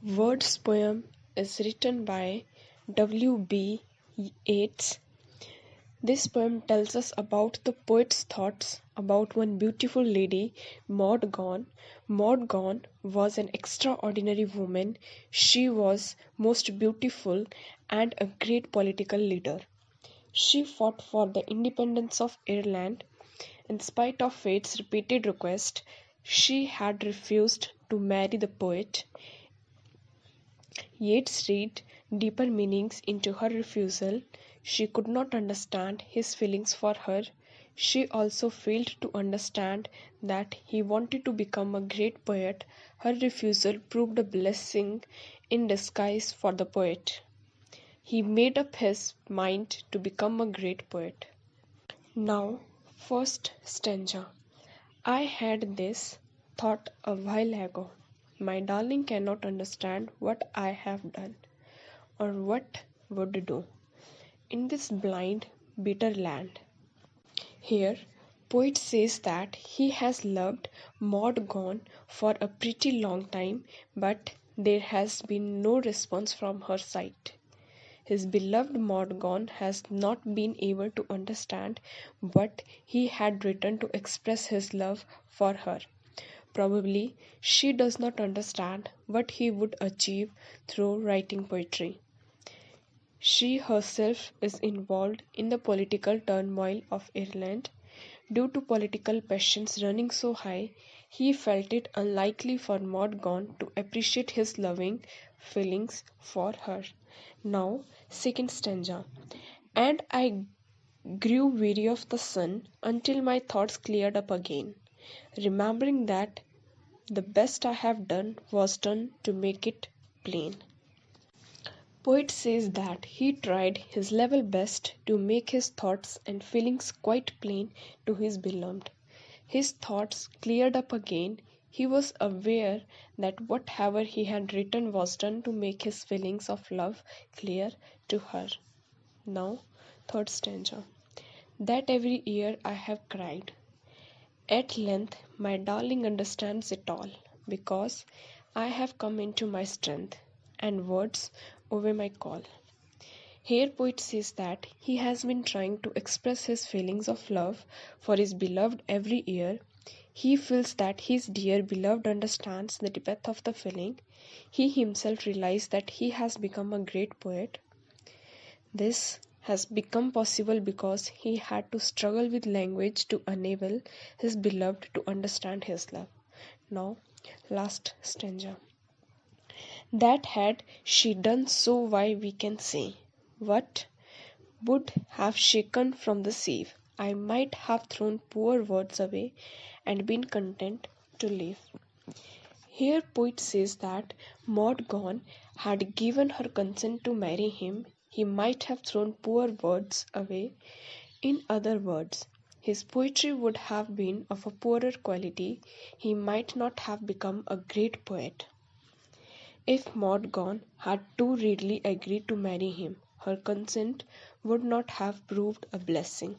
Words poem is written by W.B. Yeats. This poem tells us about the poet's thoughts about one beautiful lady, Maud Gonne. Maud Gonne was an extraordinary woman. She was most beautiful and a great political leader. She fought for the independence of Ireland. In spite of fate's repeated request, she had refused to marry the poet. Yeats read deeper meanings into her refusal. She could not understand his feelings for her. She also failed to understand that he wanted to become a great poet. Her refusal proved a blessing in disguise for the poet. He made up his mind to become a great poet. Now, first stanza. I had this thought a while ago. My darling cannot understand what I have done, or what would do, in this blind, bitter land. Here, poet says that he has loved Maud Gonne for a pretty long time, but there has been no response from her side. His beloved Maud Gonne has not been able to understand what he had written to express his love for her. Probably she does not understand what he would achieve through writing poetry. She herself is involved in the political turmoil of Ireland. Due to political passions running so high, he felt it unlikely for Maud Gonne to appreciate his loving feelings for her. Now, second stanza. And I grew weary of the sun until my thoughts cleared up again, remembering that the best I have done was done to make it plain. Poet says that he tried his level best to make his thoughts and feelings quite plain to his beloved. His thoughts cleared up again. He was aware that whatever he had written was done to make his feelings of love clear to her. Now, third stanza. That every year I have cried. At length, my darling understands it all, because I have come into my strength, and words obey my call. Here, poet says that he has been trying to express his feelings of love for his beloved every year. He feels that his dear beloved understands the depth of the feeling. He himself realized that he has become a great poet. This has become possible because he had to struggle with language to enable his beloved to understand his love. Now, last stanza. That had she done so, why we can say, what would have shaken from the sieve? I might have thrown poor words away and been content to live. Here poet says that Maud Gonne had given her consent to marry him. He might have thrown poor words away. In other words, his poetry would have been of a poorer quality. He might not have become a great poet. If Maud Gonne had too readily agreed to marry him, her consent would not have proved a blessing.